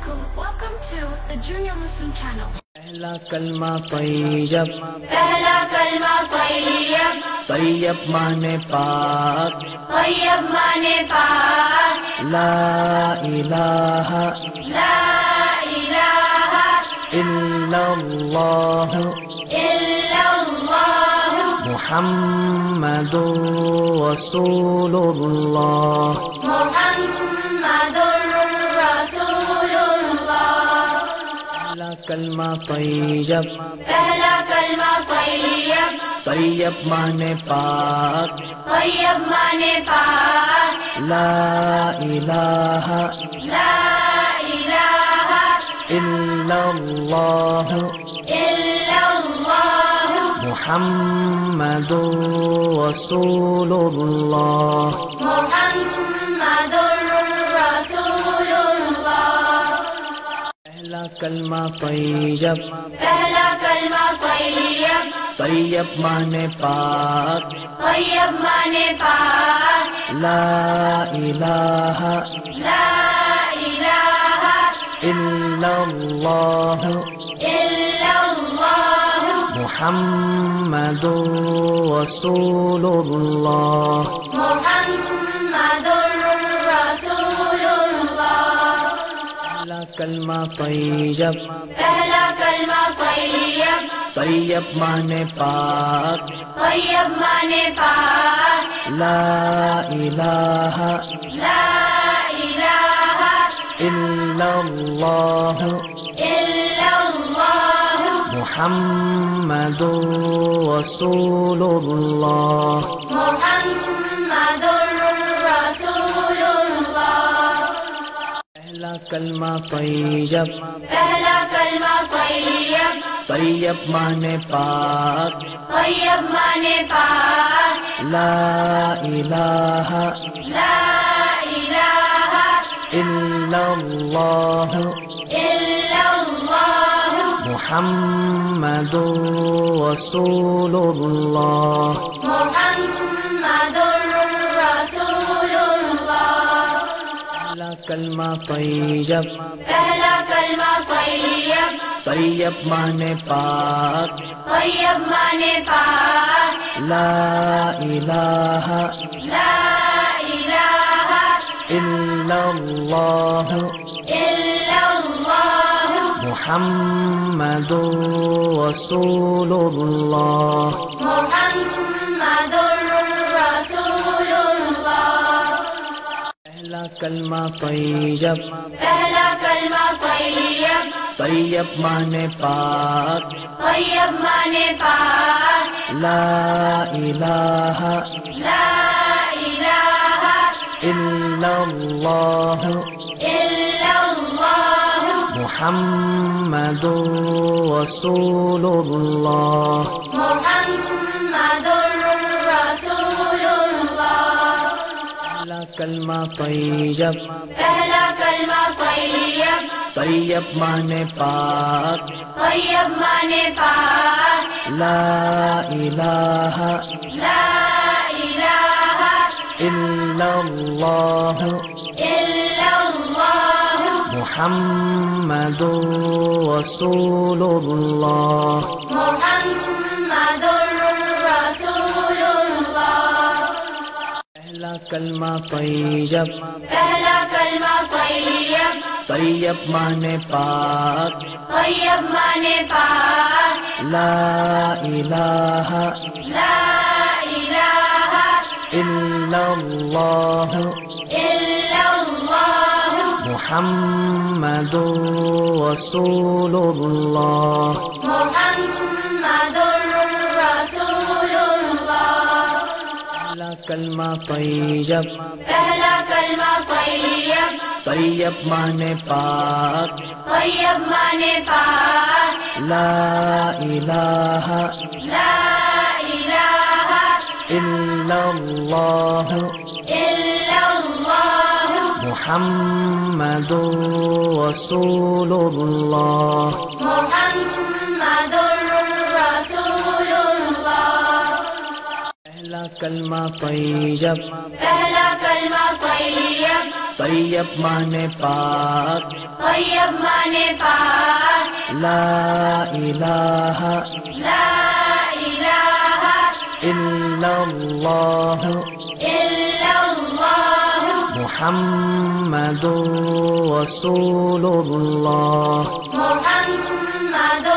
alaikum. Welcome to the Junior Muslim channel. پہلا کلمہ طیب، پہلا کلمہ طیب، طیب معنی پاک، طیب معنی پاک، لا الہ لا الہ الا اللہ الا اللہ محمد رسول اللہ۔ محمد رسول اللہ۔ پہلا کلمہ طیب، پہلا کلمہ طیب، طیب معنی پاک، طیب معنی پاک، لا الہ لا الہ الا اللہ الا اللہ محمد رسول اللہ۔ محمد رسول اللہ۔ پہلا کلمہ طیب، پہلا کلمہ طیب، طیب معنی پاک، طیب معنی پاک، لا الہ لا الہ الا اللہ الا اللہ محمد رسول اللہ۔ محمد رسول اللہ۔ پہلا کلمہ طیب، پہلا کلمہ طیب، طیب معنی پاک، طیب معنی پاک، لا الہ لا الہ الا اللہ الا اللہ محمد رسول اللہ۔ محمد رسول اللہ۔ پہلا کلمہ طیب، پہلا کلمہ طیب، طیب معنی پاک، طیب معنی پاک، لا الہ لا الہ الا اللہ الا اللہ محمد رسول اللہ۔ محمد رسول اللہ۔ پہلا کلمہ طیب، پہلا کلمہ طیب، طیب معنی پاک، طیب معنی پاک، لا الہ لا الہ الا اللہ الا اللہ محمد رسول اللہ۔ محمد رسول اللہ۔ پہلا کلمہ طیب، پہلا کلمہ طیب، طیب معنی پاک، طیب معنی پاک، لا الہ لا الہ الا اللہ الا اللہ محمد رسول اللہ۔ محمد رسول اللہ۔ پہلا کلمہ طیب، پہلا کلمہ طیب، طیب معنی پاک، طیب معنی پاک، لا الہ لا الہ الا اللہ الا اللہ محمد رسول اللہ۔ محمد رسول اللہ۔ پہلا کلمہ طیب، پہلا کلمہ طیب، طیب معنی پاک، طیب معنی پاک، لا الہ لا الہ الا اللہ الا اللہ محمد رسول اللہ۔ محمد رسول اللہ۔ پہلا کلمہ طیب، پہلا کلمہ طیب، طیب معنی پاک، طیب معنی پاک، لا الہ لا الہ الا اللہ الا اللہ محمد رسول اللہ۔ محمد رسول اللہ۔ پہلا کلمہ طیب، پہلا کلمہ طیب، طیب مانے پاک طیب مانے پاک لا الہ لا الہ الا اللہ الا اللہ محمد رسول اللہ محمد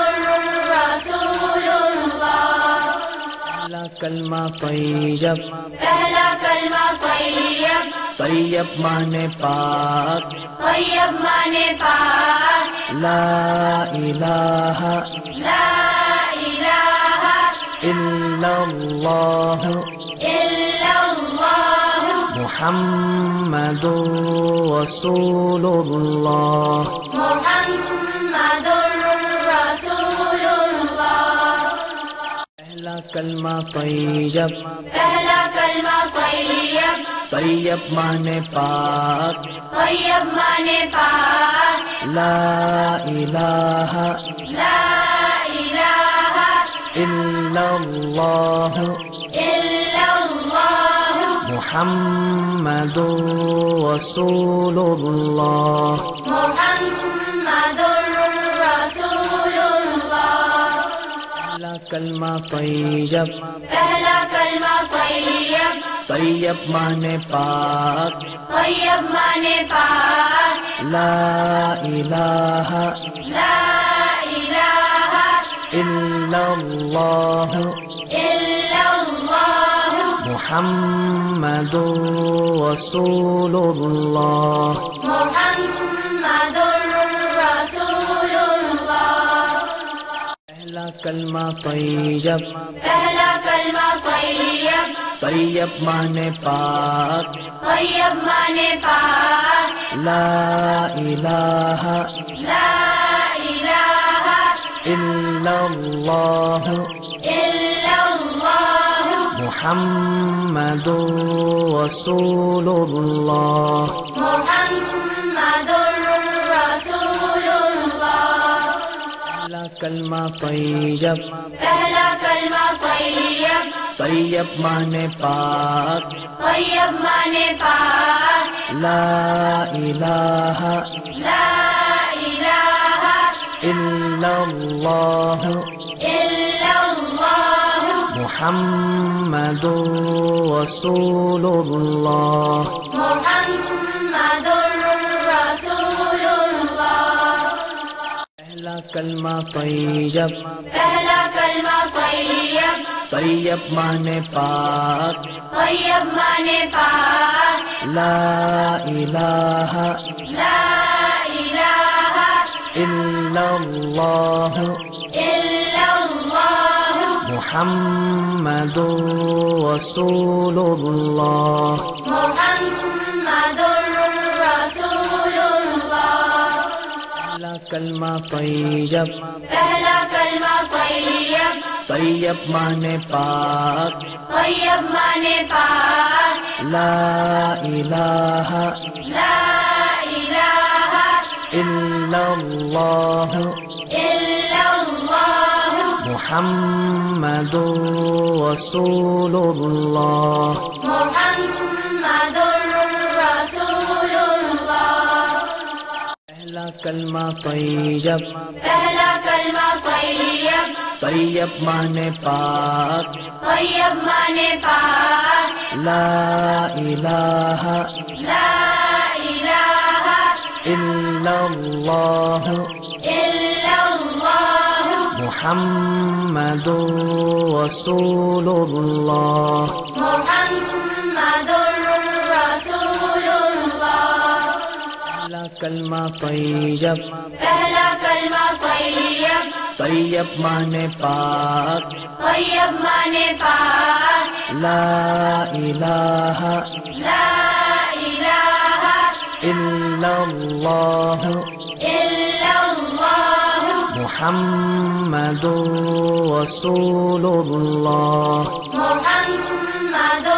رسول اللہ پہلا کلمہ طیب پہلا کلمہ طیب طیب مانے پاک طیب مانے پاک لا الہ لا الہ الا اللہ الا اللہ محمد رسول اللہ محمد رسول اللہ پہلا کلمہ طیب پہلا کلمہ طیب طیب مانے پاک طیب مانے پاک لا الہ لا الہ الا اللہ الا اللہ محمد رسول اللہ محمد رسول اللہ پہلا کلمہ طیب پہلا کلمہ طیب طیب مانے پاک طیب مانے پاک لا الہ لا الہ الا اللہ الا اللہ محمد رسول اللہ محمد رسول اللہ پہلا کلمہ طیب پہلا کلمہ طیب طیب مانے پاک طیب مانے پاک لا الہ لا الہ الا اللہ الا اللہ محمد رسول اللہ محمد رسول اللہ پہلا کلمہ طیب پہلا کلمہ طیب طیب مانے پاک طیب مانے پاک لا الہ لا الہ الا اللہ الا اللہ محمد رسول اللہ محمد رسول اللہ پہلا کلمہ طیب پہلا کلمہ طیب طیب مانے پاک طیب مانے پاک لا الہ لا الہ الا اللہ الا اللہ محمد رسول اللہ محمد رسول اللہ پہلا کلمہ طیب پہلا کلمہ طیب طیب مانے پاک طیب مانے پاک لا الہ لا الہ الا اللہ الا اللہ محمد رسول اللہ محمد رسول اللہ پہلا کلمہ طیب پہلا کلمہ طیب طیب مانے پاک طیب مانے پاک لا الہ لا الہ الا اللہ الا اللہ محمد رسول اللہ محمد رسول اللہ پہلا کلمہ طیب پہلا کلمہ طیب طیب مانے پاک طیب مانے پاک لا الہ لا الہ الا اللہ الا اللہ محمد رسول اللہ محمد